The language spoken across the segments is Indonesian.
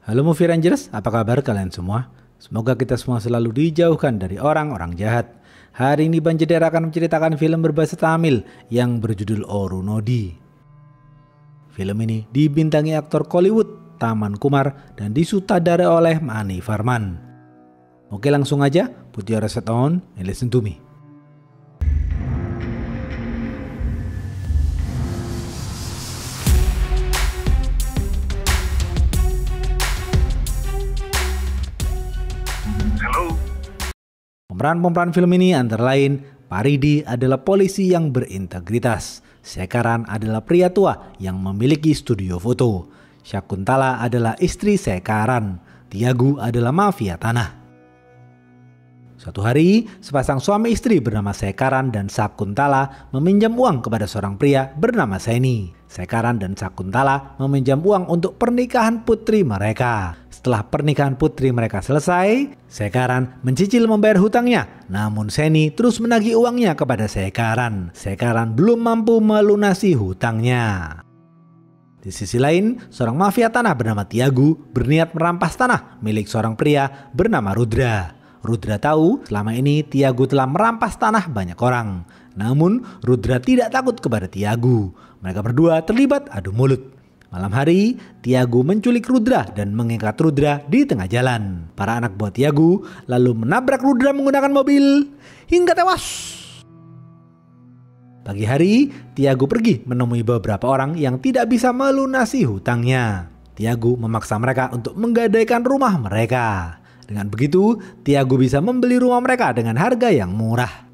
Halo Movie Rangers, apa kabar kalian semua? Semoga kita semua selalu dijauhkan dari orang-orang jahat. Hari ini Bang Jeder akan menceritakan film berbahasa Tamil yang berjudul Orunodi. Film ini dibintangi aktor Kollywood Taman Kumar dan disutradarai oleh Mani Varman. Oke, langsung aja, put your headset on and listen to me. Pemeran-pemeran film ini antara lain Paridi adalah polisi yang berintegritas, Sekaran adalah pria tua yang memiliki studio foto, Syakuntala adalah istri Sekaran, Tiagu adalah mafia tanah. Suatu hari, sepasang suami istri bernama Sekaran dan Syakuntala meminjam uang kepada seorang pria bernama Seni. Sekaran dan Syakuntala meminjam uang untuk pernikahan putri mereka. Setelah pernikahan putri mereka selesai, Sekaran mencicil membayar hutangnya. Namun Seni terus menagih uangnya kepada Sekaran. Sekaran belum mampu melunasi hutangnya. Di sisi lain, seorang mafia tanah bernama Tiagu berniat merampas tanah milik seorang pria bernama Rudra. Rudra tahu selama ini Tiagu telah merampas tanah banyak orang. Namun Rudra tidak takut kepada Tiagu. Mereka berdua terlibat adu mulut. Malam hari, Tiagu menculik Rudra dan mengikat Rudra di tengah jalan. Para anak buah Tiagu lalu menabrak Rudra menggunakan mobil hingga tewas. Pagi hari, Tiagu pergi menemui beberapa orang yang tidak bisa melunasi hutangnya. Tiagu memaksa mereka untuk menggadaikan rumah mereka. Dengan begitu, Tiagu bisa membeli rumah mereka dengan harga yang murah.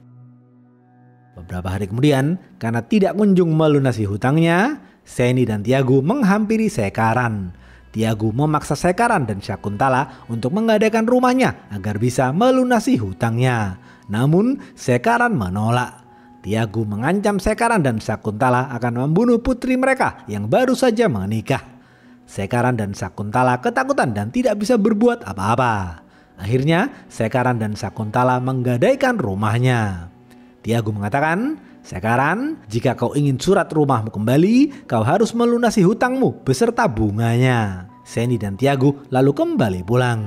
Beberapa hari kemudian, karena tidak kunjung melunasi hutangnya, Seni dan Tiagu menghampiri Sekaran. Tiagu memaksa Sekaran dan Syakuntala untuk menggadaikan rumahnya agar bisa melunasi hutangnya. Namun, Sekaran menolak. Tiagu mengancam Sekaran dan Syakuntala akan membunuh putri mereka yang baru saja menikah. Sekaran dan Syakuntala ketakutan dan tidak bisa berbuat apa-apa. Akhirnya, Sekaran dan Syakuntala menggadaikan rumahnya. Tiagu mengatakan, Sekaran, jika kau ingin surat rumahmu kembali, kau harus melunasi hutangmu beserta bunganya. Seni dan Tiagu lalu kembali pulang.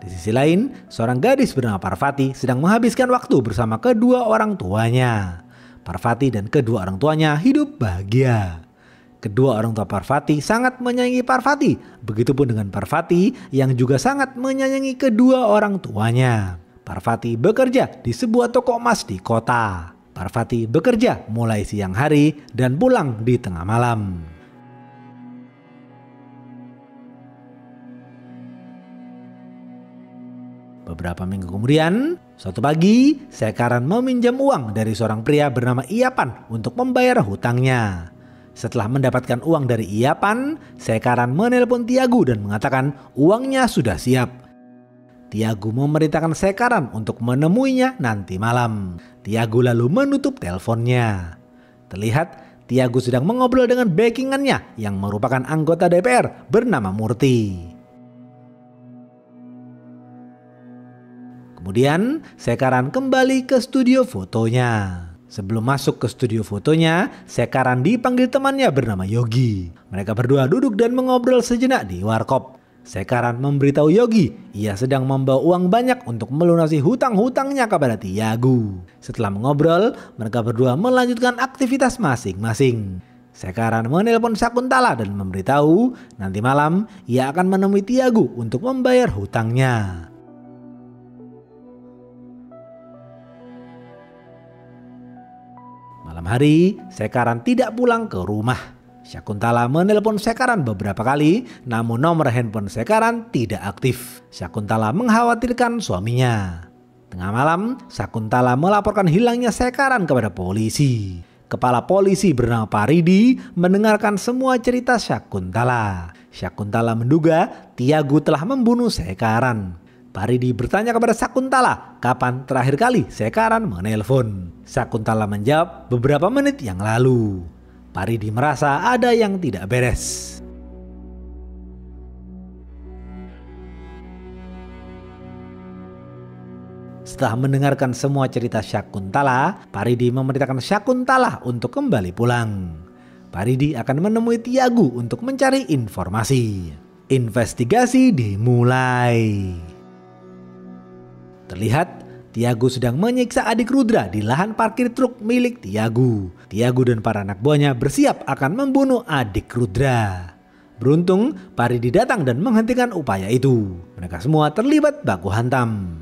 Di sisi lain, seorang gadis bernama Parvati sedang menghabiskan waktu bersama kedua orang tuanya. Parvati dan kedua orang tuanya hidup bahagia. Kedua orang tua Parvati sangat menyayangi Parvati. Begitupun dengan Parvati yang juga sangat menyayangi kedua orang tuanya. Parvati bekerja di sebuah toko emas di kota. Parvati bekerja mulai siang hari dan pulang di tengah malam. Beberapa minggu kemudian, suatu pagi, Sekaran meminjam uang dari seorang pria bernama Iapan untuk membayar hutangnya. Setelah mendapatkan uang dari Iapan, Sekaran menelpon Tiagu dan mengatakan uangnya sudah siap. Tiagu memerintahkan Sekaran untuk menemuinya nanti malam. Tiagu lalu menutup teleponnya. Terlihat Tiagu sedang mengobrol dengan backingannya yang merupakan anggota DPR bernama Murti. Kemudian Sekaran kembali ke studio fotonya. Sebelum masuk ke studio fotonya, Sekaran dipanggil temannya bernama Yogi. Mereka berdua duduk dan mengobrol sejenak di warkop. Sekaran memberitahu Yogi, ia sedang membawa uang banyak untuk melunasi hutang-hutangnya kepada Tiagu. Setelah mengobrol, mereka berdua melanjutkan aktivitas masing-masing. Sekaran menelpon Syakuntala dan memberitahu nanti malam ia akan menemui Tiagu untuk membayar hutangnya. Malam hari, Sekaran tidak pulang ke rumah. Syakuntala menelpon Sekaran beberapa kali, namun nomor handphone Sekaran tidak aktif. Syakuntala mengkhawatirkan suaminya. Tengah malam, Syakuntala melaporkan hilangnya Sekaran kepada polisi. Kepala polisi bernama Paridi mendengarkan semua cerita Syakuntala. Syakuntala menduga Tiagu telah membunuh Sekaran. Paridi bertanya kepada Syakuntala, kapan terakhir kali Sekaran menelpon? Syakuntala menjawab beberapa menit yang lalu. Paridi merasa ada yang tidak beres. Setelah mendengarkan semua cerita Syakuntala, Paridi memerintahkan Syakuntala untuk kembali pulang. Paridi akan menemui Tiagu untuk mencari informasi. Investigasi dimulai. Terlihat Tiagu sedang menyiksa adik Rudra di lahan parkir truk milik Tiagu. Tiagu dan para anak buahnya bersiap akan membunuh adik Rudra. Beruntung Paridi datang dan menghentikan upaya itu. Mereka semua terlibat baku hantam.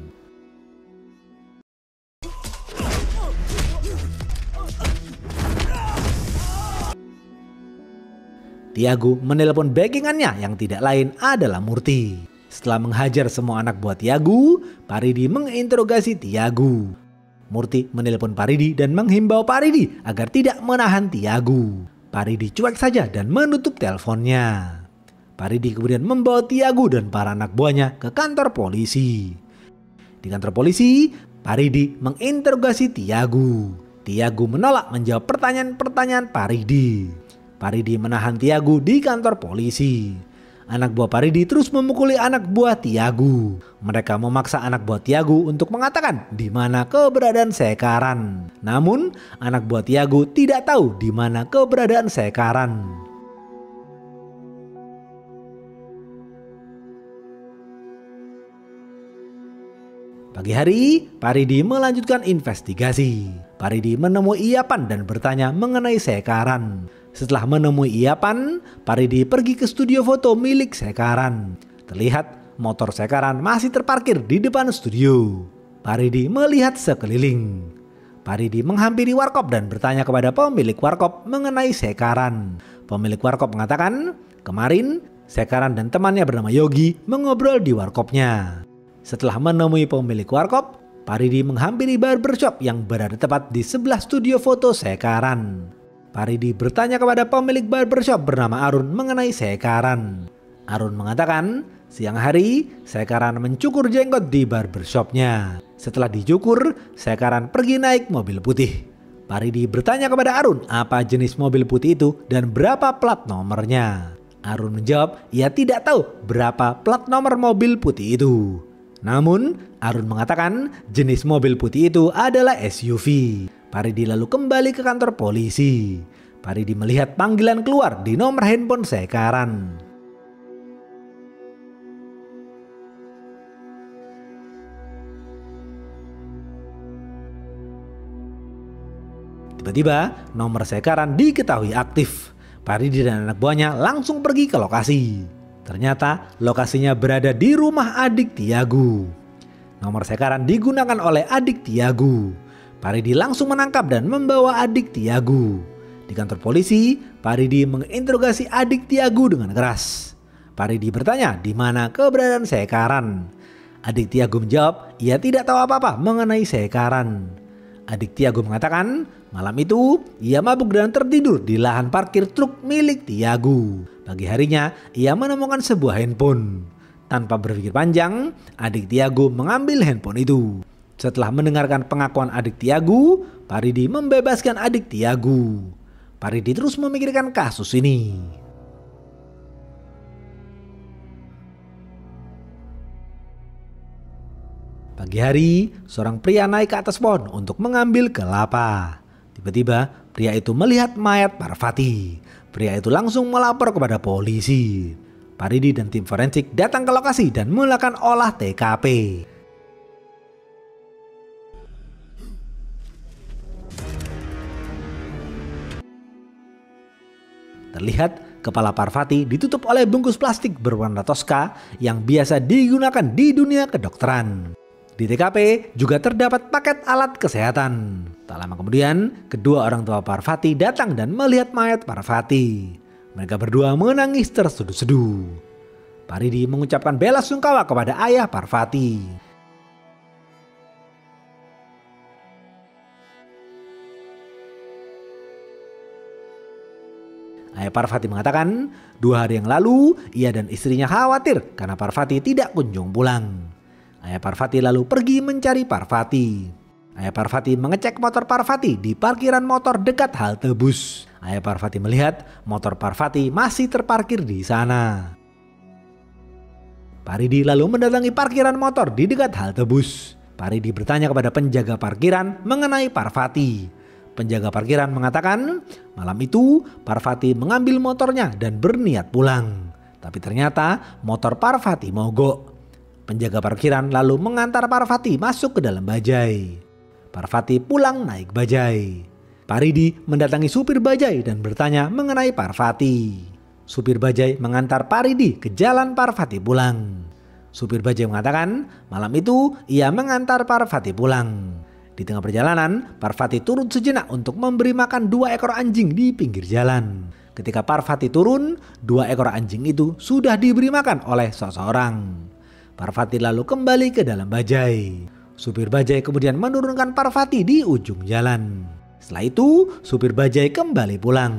Tiagu menelpon backingannya yang tidak lain adalah Murti. Setelah menghajar semua anak buah Tiagu, Paridi menginterogasi Tiagu. Murti menelpon Paridi dan menghimbau Paridi agar tidak menahan Tiagu. Paridi cuek saja dan menutup teleponnya. Paridi kemudian membawa Tiagu dan para anak buahnya ke kantor polisi. Di kantor polisi, Paridi menginterogasi Tiagu. Tiagu menolak menjawab pertanyaan-pertanyaan Paridi. Paridi menahan Tiagu di kantor polisi. Anak buah Paridi terus memukuli anak buah Tiagu. Mereka memaksa anak buah Tiagu untuk mengatakan di mana keberadaan Sekaran. Namun, anak buah Tiagu tidak tahu di mana keberadaan Sekaran. Pagi hari, Paridi melanjutkan investigasi. Paridi menemui Iapan dan bertanya mengenai Sekaran. Setelah menemui Iapan, Paridi pergi ke studio foto milik Sekaran. Terlihat motor Sekaran masih terparkir di depan studio. Paridi melihat sekeliling. Paridi menghampiri warkop dan bertanya kepada pemilik warkop mengenai Sekaran. Pemilik warkop mengatakan, kemarin Sekaran dan temannya bernama Yogi mengobrol di warkopnya. Setelah menemui pemilik warkop, Paridi menghampiri barbershop yang berada tepat di sebelah studio foto Sekaran. Paridi bertanya kepada pemilik barbershop bernama Arun mengenai Sekaran. Arun mengatakan, siang hari Sekaran mencukur jenggot di barbershopnya. Setelah dicukur, Sekaran pergi naik mobil putih. Paridi bertanya kepada Arun apa jenis mobil putih itu dan berapa plat nomornya. Arun menjawab, ia tidak tahu berapa plat nomor mobil putih itu. Namun, Arun mengatakan jenis mobil putih itu adalah SUV. Paridi lalu kembali ke kantor polisi. Paridi melihat panggilan keluar di nomor handphone Sekaran. Tiba-tiba nomor Sekaran diketahui aktif. Paridi dan anak buahnya langsung pergi ke lokasi. Ternyata lokasinya berada di rumah adik Tiagu. Nomor Sekaran digunakan oleh adik Tiagu. Paridi langsung menangkap dan membawa adik Tiagu. Di kantor polisi, Paridi menginterogasi adik Tiagu dengan keras. Paridi bertanya di mana keberadaan Sekaran. Adik Tiagu menjawab, ia tidak tahu apa-apa mengenai Sekaran. Adik Tiagu mengatakan, malam itu ia mabuk dan tertidur di lahan parkir truk milik Tiagu. Pagi harinya, ia menemukan sebuah handphone. Tanpa berpikir panjang, adik Tiagu mengambil handphone itu. Setelah mendengarkan pengakuan adik Tiagu, Paridi membebaskan adik Tiagu. Paridi terus memikirkan kasus ini. Pagi hari, seorang pria naik ke atas pohon untuk mengambil kelapa. Tiba-tiba, pria itu melihat mayat Parvati. Pria itu langsung melapor kepada polisi. Paridi dan tim forensik datang ke lokasi dan melakukan olah TKP. Terlihat kepala Parvati ditutup oleh bungkus plastik berwarna toska yang biasa digunakan di dunia kedokteran. Di TKP juga terdapat paket alat kesehatan. Tak lama kemudian, kedua orang tua Parvati datang dan melihat mayat Parvati. Mereka berdua menangis terseduh-seduh. Paridi mengucapkan bela sungkawa kepada ayah Parvati. Ayah Parvati mengatakan, 2 hari yang lalu ia dan istrinya khawatir karena Parvati tidak kunjung pulang. Ayah Parvati lalu pergi mencari Parvati. Ayah Parvati mengecek motor Parvati di parkiran motor dekat halte bus. Ayah Parvati melihat motor Parvati masih terparkir di sana. Paridi lalu mendatangi parkiran motor di dekat halte bus. Paridi bertanya kepada penjaga parkiran mengenai Parvati. Penjaga parkiran mengatakan malam itu Parvati mengambil motornya dan berniat pulang. Tapi ternyata motor Parvati mogok. Penjaga parkiran lalu mengantar Parvati masuk ke dalam bajai. Parvati pulang naik bajai. Paridi mendatangi supir bajai dan bertanya mengenai Parvati. Supir bajai mengantar Paridi ke jalan Parvati pulang. Supir bajai mengatakan malam itu ia mengantar Parvati pulang. Di tengah perjalanan, Parvati turun sejenak untuk memberi makan 2 ekor anjing di pinggir jalan. Ketika Parvati turun, 2 ekor anjing itu sudah diberi makan oleh seseorang. Parvati lalu kembali ke dalam bajai. Supir bajai kemudian menurunkan Parvati di ujung jalan. Setelah itu, supir bajai kembali pulang.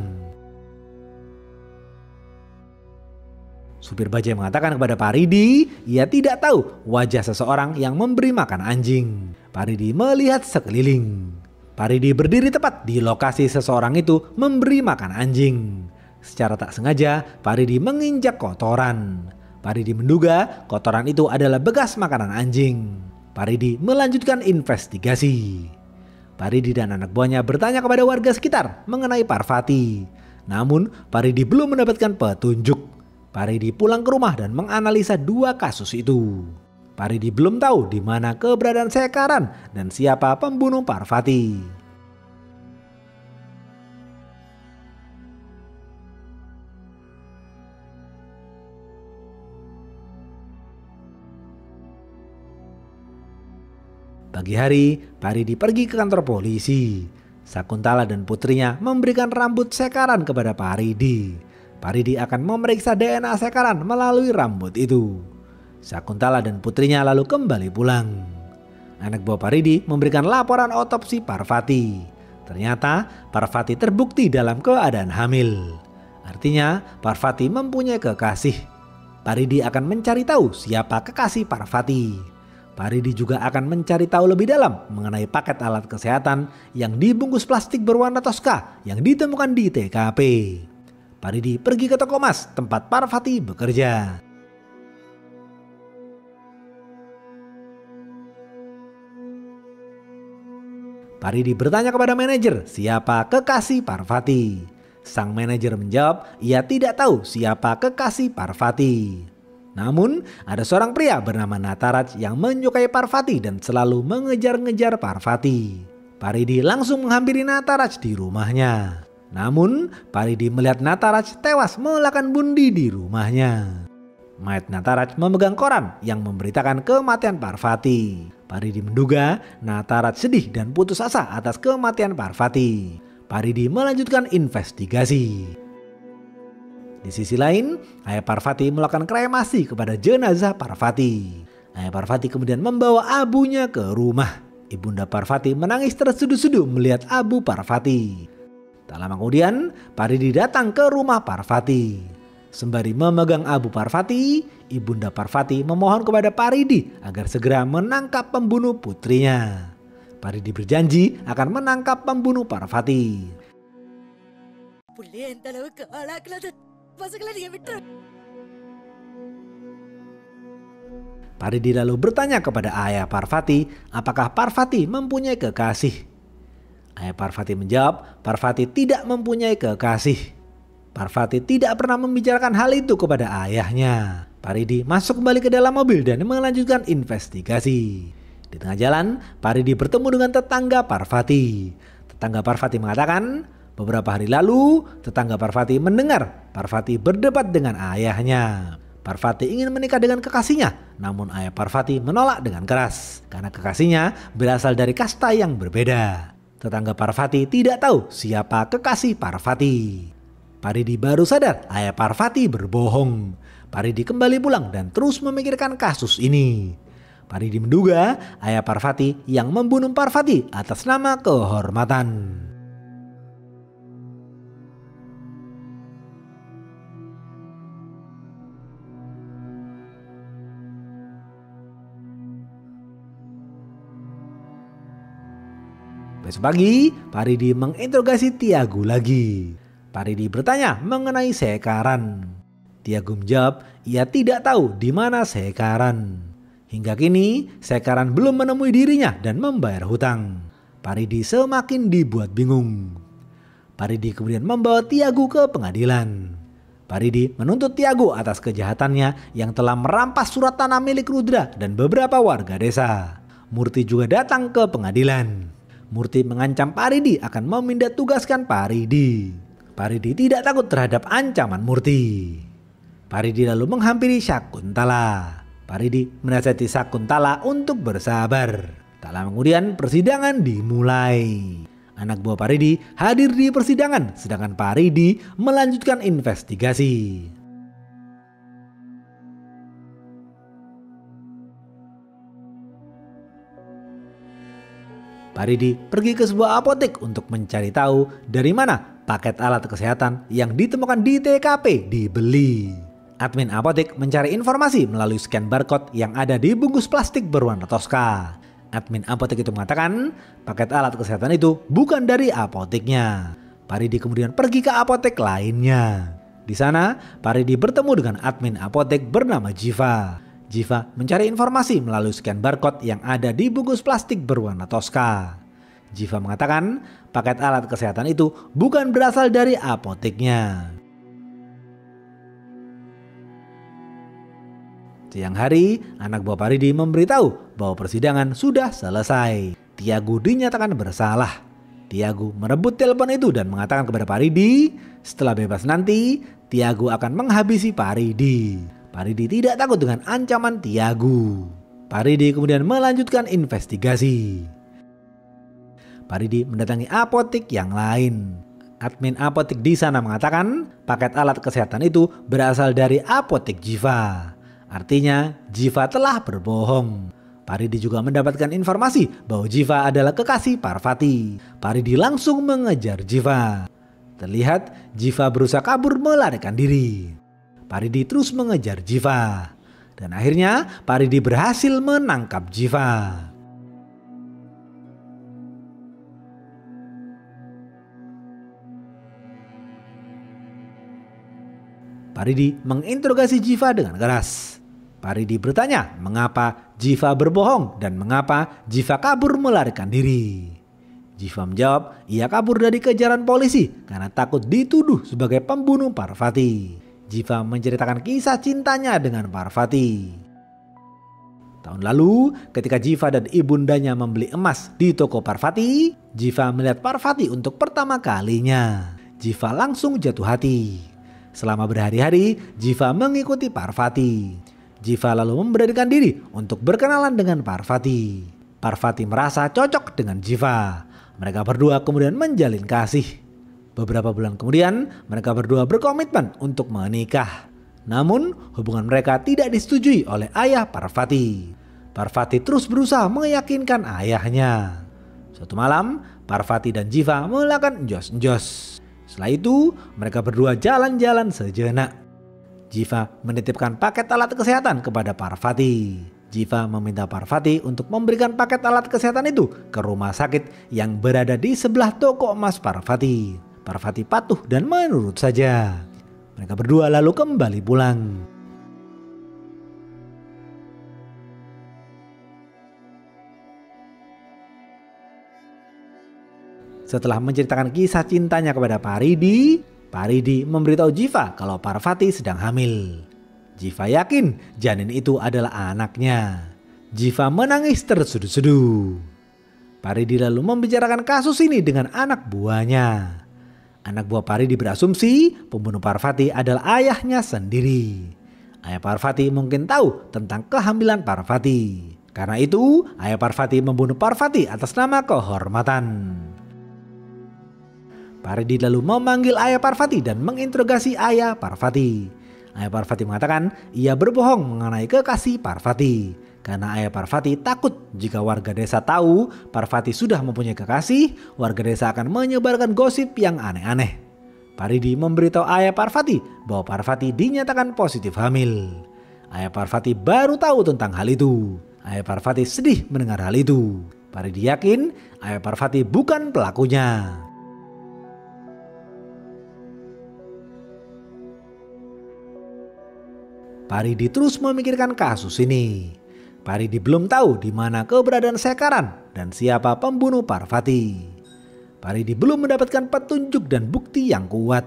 Supir bajai mengatakan kepada Paridi, ia tidak tahu wajah seseorang yang memberi makan anjing. Paridi melihat sekeliling. Paridi berdiri tepat di lokasi seseorang itu memberi makan anjing. Secara tak sengaja, Paridi menginjak kotoran. Paridi menduga kotoran itu adalah bekas makanan anjing. Paridi melanjutkan investigasi. Paridi dan anak buahnya bertanya kepada warga sekitar mengenai Parvati. Namun, Paridi belum mendapatkan petunjuk. Paridi pulang ke rumah dan menganalisa 2 kasus itu. Paridi belum tahu di mana keberadaan Sekaran dan siapa pembunuh Parvati. Pagi hari, Paridi pergi ke kantor polisi. Sakuntala dan putrinya memberikan rambut Sekaran kepada Paridi. Paridi akan memeriksa DNA Sekaran melalui rambut itu. Sakuntala dan putrinya lalu kembali pulang. Anak buah Paridi memberikan laporan otopsi Parvati. Ternyata Parvati terbukti dalam keadaan hamil. Artinya Parvati mempunyai kekasih. Paridi akan mencari tahu siapa kekasih Parvati. Paridi juga akan mencari tahu lebih dalam mengenai paket alat kesehatan yang dibungkus plastik berwarna toska yang ditemukan di TKP. Paridi pergi ke toko emas tempat Parvati bekerja. Paridi bertanya kepada manajer siapa kekasih Parvati. Sang manajer menjawab ia tidak tahu siapa kekasih Parvati. Namun ada seorang pria bernama Nataraj yang menyukai Parvati dan selalu mengejar-ngejar Parvati. Paridi langsung menghampiri Nataraj di rumahnya. Namun Paridi melihat Nataraj tewas melakukan bunuh di rumahnya. Mayat Nataraj memegang koran yang memberitakan kematian Parvati. Paridi menduga Nataraj sedih dan putus asa atas kematian Parvati. Paridi melanjutkan investigasi. Di sisi lain, ayah Parvati melakukan kremasi kepada jenazah Parvati. Ayah Parvati kemudian membawa abunya ke rumah. Ibunda Parvati menangis terseduh-seduh melihat abu Parvati. Tak lama kemudian, Paridi datang ke rumah Parvati. Sembari memegang abu Parvati, ibunda Parvati memohon kepada Paridi agar segera menangkap pembunuh putrinya. Paridi berjanji akan menangkap pembunuh Parvati. Paridi lalu bertanya kepada ayah Parvati apakah Parvati mempunyai kekasih. Ayah Parvati menjawab, Parvati tidak mempunyai kekasih. Parvati tidak pernah membicarakan hal itu kepada ayahnya. Paridi masuk kembali ke dalam mobil dan melanjutkan investigasi. Di tengah jalan, Paridi bertemu dengan tetangga Parvati. Tetangga Parvati mengatakan, beberapa hari lalu tetangga Parvati mendengar Parvati berdebat dengan ayahnya. Parvati ingin menikah dengan kekasihnya, namun ayah Parvati menolak dengan keras karena kekasihnya berasal dari kasta yang berbeda. Tetangga Parvati tidak tahu siapa kekasih Parvati. Paridi baru sadar ayah Parvati berbohong. Paridi kembali pulang dan terus memikirkan kasus ini. Paridi menduga ayah Parvati yang membunuh Parvati atas nama kehormatan. Besok pagi, Paridi menginterogasi Tiago lagi. Paridi bertanya mengenai Sekaran. Tiago menjawab ia tidak tahu di mana Sekaran. Hingga kini, Sekaran belum menemui dirinya dan membayar hutang. Paridi semakin dibuat bingung. Paridi kemudian membawa Tiago ke pengadilan. Paridi menuntut Tiago atas kejahatannya yang telah merampas surat tanah milik Rudra dan beberapa warga desa. Murti juga datang ke pengadilan. Murti mengancam Paridi akan memindah tugaskan Paridi. Paridi tidak takut terhadap ancaman Murti. Paridi lalu menghampiri Syakuntala. Paridi menasihati Syakuntala untuk bersabar. Tak lama kemudian persidangan dimulai. Anak buah Paridi hadir di persidangan, sedangkan Paridi melanjutkan investigasi. Paridi pergi ke sebuah apotek untuk mencari tahu dari mana paket alat kesehatan yang ditemukan di TKP dibeli. Admin apotek mencari informasi melalui scan barcode yang ada di bungkus plastik berwarna toska. Admin apotek itu mengatakan paket alat kesehatan itu bukan dari apoteknya. Paridi kemudian pergi ke apotek lainnya. Di sana, Paridi bertemu dengan admin apotek bernama Jiva. Jiva mencari informasi melalui scan barcode yang ada di bungkus plastik berwarna toska. Jiva mengatakan paket alat kesehatan itu bukan berasal dari apoteknya. Siang hari, anak buah Paridi memberitahu bahwa persidangan sudah selesai. Tiago dinyatakan bersalah. Tiago merebut telepon itu dan mengatakan kepada Paridi, setelah bebas nanti, Tiago akan menghabisi Paridi. Paridi tidak takut dengan ancaman Tiago. Paridi kemudian melanjutkan investigasi. Paridi mendatangi apotek yang lain. Admin apotek di sana mengatakan paket alat kesehatan itu berasal dari apotek Jiva. Artinya Jiva telah berbohong. Paridi juga mendapatkan informasi bahwa Jiva adalah kekasih Parvati. Paridi langsung mengejar Jiva. Terlihat Jiva berusaha kabur melarikan diri. Paridi terus mengejar Jiva. Dan akhirnya Paridi berhasil menangkap Jiva. Paridi menginterogasi Jiva dengan keras. Paridi bertanya mengapa Jiva berbohong dan mengapa Jiva kabur melarikan diri. Jiva menjawab ia kabur dari kejaran polisi karena takut dituduh sebagai pembunuh Parvati. Jiva menceritakan kisah cintanya dengan Parvati. Tahun lalu ketika Jiva dan ibundanya membeli emas di toko Parvati, Jiva melihat Parvati untuk pertama kalinya. Jiva langsung jatuh hati. Selama berhari-hari Jiva mengikuti Parvati. Jiva lalu memberanikan diri untuk berkenalan dengan Parvati. Parvati merasa cocok dengan Jiva. Mereka berdua kemudian menjalin kasih. Beberapa bulan kemudian mereka berdua berkomitmen untuk menikah. Namun hubungan mereka tidak disetujui oleh ayah Parvati. Parvati terus berusaha meyakinkan ayahnya. Suatu malam Parvati dan Jiva melakukan enjos-enjos. Setelah itu mereka berdua jalan-jalan sejenak. Jiva menitipkan paket alat kesehatan kepada Parvati. Jiva meminta Parvati untuk memberikan paket alat kesehatan itu ke rumah sakit yang berada di sebelah toko emas Parvati. Parvati patuh dan menurut saja. Mereka berdua lalu kembali pulang. Setelah menceritakan kisah cintanya kepada Paridi, Paridi memberitahu Jiva kalau Parvati sedang hamil. Jiva yakin janin itu adalah anaknya. Jiva menangis terseduh-seduh. Paridi lalu membicarakan kasus ini dengan anak buahnya. Anak buah Paridi berasumsi pembunuh Parvati adalah ayahnya sendiri. Ayah Parvati mungkin tahu tentang kehamilan Parvati. Karena itu ayah Parvati membunuh Parvati atas nama kehormatan. Paridi lalu memanggil ayah Parvati dan menginterogasi ayah Parvati. Ayah Parvati mengatakan ia berbohong mengenai kekasih Parvati. Karena ayah Parvati takut jika warga desa tahu Parvati sudah mempunyai kekasih, warga desa akan menyebarkan gosip yang aneh-aneh. Paridi memberitahu ayah Parvati bahwa Parvati dinyatakan positif hamil. Ayah Parvati baru tahu tentang hal itu. Ayah Parvati sedih mendengar hal itu. Paridi yakin ayah Parvati bukan pelakunya. Paridi terus memikirkan kasus ini. Paridi belum tahu di mana keberadaan Sekaran dan siapa pembunuh Parvati. Paridi belum mendapatkan petunjuk dan bukti yang kuat.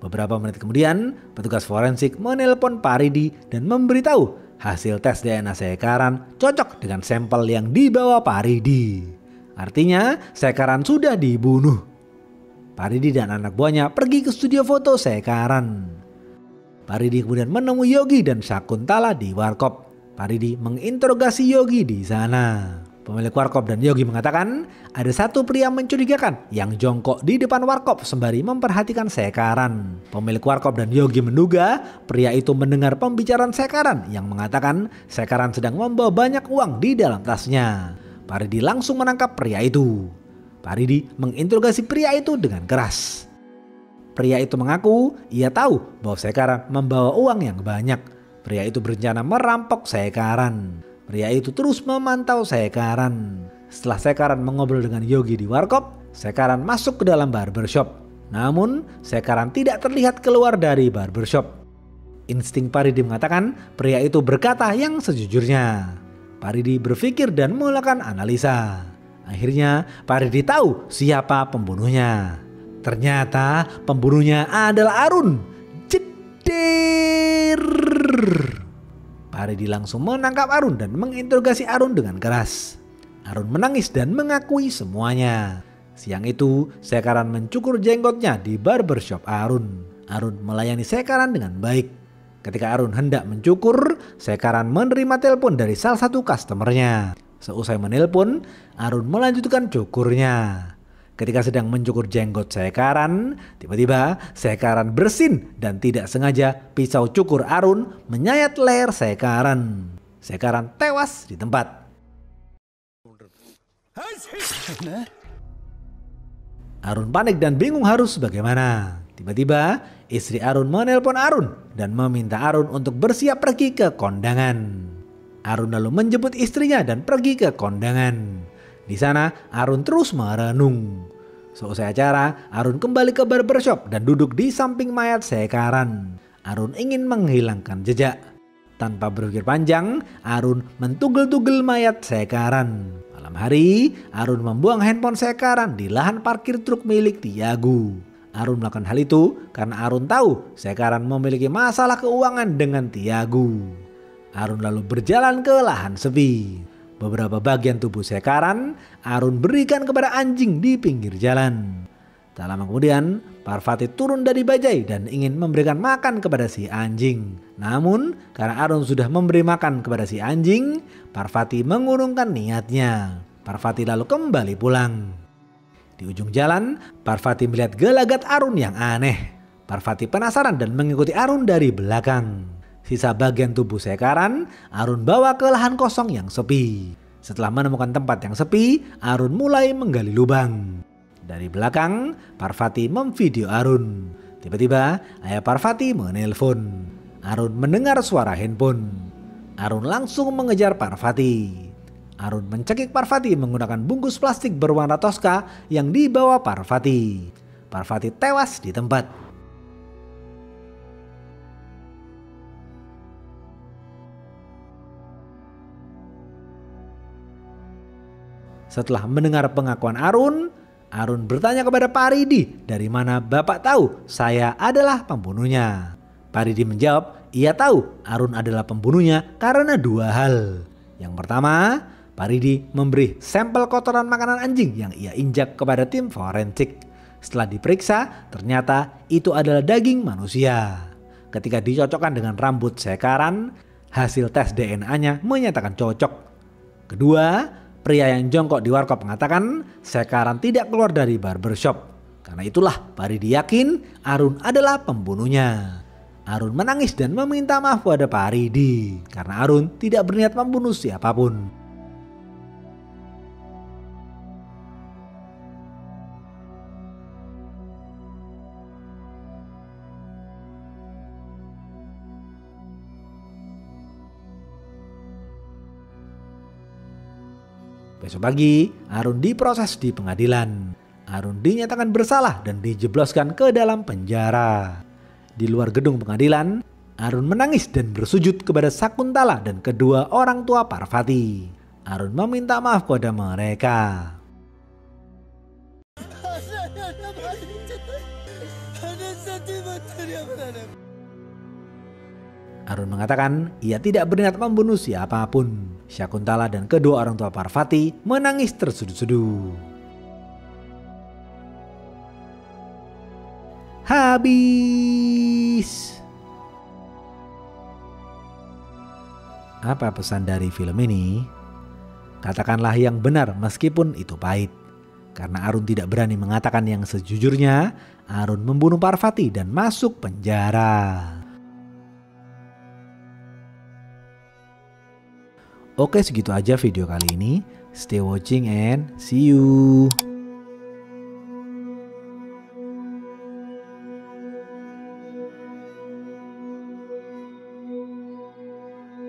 Beberapa menit kemudian, petugas forensik menelpon Paridi dan memberitahu hasil tes DNA Sekaran cocok dengan sampel yang dibawa Paridi. Artinya Sekaran sudah dibunuh. Paridi dan anak buahnya pergi ke studio foto Sekaran. Paridi kemudian menemui Yogi dan Syakuntala di warkop. Paridi menginterogasi Yogi di sana. Pemilik warkop dan Yogi mengatakan ada satu pria mencurigakan yang jongkok di depan warkop sembari memperhatikan Sekaran. Pemilik warkop dan Yogi menduga pria itu mendengar pembicaraan Sekaran yang mengatakan Sekaran sedang membawa banyak uang di dalam tasnya. Paridi langsung menangkap pria itu. Paridi menginterogasi pria itu dengan keras. Pria itu mengaku ia tahu bahwa Sekaran membawa uang yang banyak. Pria itu berencana merampok Sekaran. Pria itu terus memantau Sekaran. Setelah Sekaran mengobrol dengan Yogi di warkop, Sekaran masuk ke dalam barbershop. Namun Sekaran tidak terlihat keluar dari barbershop. Insting Paridi mengatakan pria itu berkata yang sejujurnya. Paridi berpikir dan melakukan analisa. Akhirnya Paridi tahu siapa pembunuhnya. Ternyata pembunuhnya adalah Arun. Jeder. Paridi langsung menangkap Arun dan menginterogasi Arun dengan keras. Arun menangis dan mengakui semuanya. Siang itu Sekaran mencukur jenggotnya di barbershop Arun. Arun melayani Sekaran dengan baik. Ketika Arun hendak mencukur, Sekaran menerima telepon dari salah satu customernya. Seusai menelpon, Arun melanjutkan cukurnya. Ketika sedang mencukur jenggot Sekaran, tiba-tiba Sekaran bersin dan tidak sengaja pisau cukur Arun menyayat leher Sekaran. Sekaran tewas di tempat. Arun panik dan bingung harus bagaimana. Tiba-tiba istri Arun menelpon Arun dan meminta Arun untuk bersiap pergi ke kondangan. Arun lalu menjemput istrinya dan pergi ke kondangan. Di sana Arun terus merenung. Seusai acara, Arun kembali ke barbershop dan duduk di samping mayat Sekaran. Arun ingin menghilangkan jejak. Tanpa berpikir panjang, Arun mentugel-tugel mayat Sekaran. Malam hari, Arun membuang handphone Sekaran di lahan parkir truk milik Tiagu. Arun melakukan hal itu karena Arun tahu Sekaran memiliki masalah keuangan dengan Tiagu. Arun lalu berjalan ke lahan sepi. Beberapa bagian tubuh Sekaran Arun berikan kepada anjing di pinggir jalan. Tak lama kemudian Parvati turun dari bajai dan ingin memberikan makan kepada si anjing. Namun karena Arun sudah memberi makan kepada si anjing, Parvati mengurungkan niatnya. Parvati lalu kembali pulang. Di ujung jalan Parvati melihat gelagat Arun yang aneh. Parvati penasaran dan mengikuti Arun dari belakang. Sisa bagian tubuh Sekaran Arun bawa ke lahan kosong yang sepi. Setelah menemukan tempat yang sepi, Arun mulai menggali lubang. Dari belakang, Parvati memvideo Arun. Tiba-tiba ayah Parvati menelpon. Arun mendengar suara handphone. Arun langsung mengejar Parvati. Arun mencekik Parvati menggunakan bungkus plastik berwarna toska yang dibawa Parvati. Parvati tewas di tempat. Setelah mendengar pengakuan Arun, Arun bertanya kepada Paridi, "Dari mana Bapak tahu saya adalah pembunuhnya?" Paridi menjawab, ia tahu Arun adalah pembunuhnya karena dua hal. Yang pertama, Paridi memberi sampel kotoran makanan anjing yang ia injak kepada tim forensik. Setelah diperiksa, ternyata itu adalah daging manusia. Ketika dicocokkan dengan rambut Sekaran, hasil tes DNA-nya menyatakan cocok. Kedua, pria yang jongkok di warkop mengatakan Sekaran tidak keluar dari barbershop. Karena itulah Paridi yakin Arun adalah pembunuhnya. Arun menangis dan meminta maaf pada Paridi karena Arun tidak berniat membunuh siapapun. Besok pagi, Arun diproses di pengadilan. Arun dinyatakan bersalah dan dijebloskan ke dalam penjara. Di luar gedung pengadilan, Arun menangis dan bersujud kepada Sakuntala dan kedua orang tua Parvati. Arun meminta maaf kepada mereka. Arun mengatakan ia tidak berniat membunuh siapapun. Sakuntala dan kedua orang tua Parvati menangis terseduh-seduh. Habis. Apa pesan dari film ini? Katakanlah yang benar meskipun itu pahit. Karena Arun tidak berani mengatakan yang sejujurnya, Arun membunuh Parvati dan masuk penjara. Oke, segitu aja video kali ini. Stay watching and see you.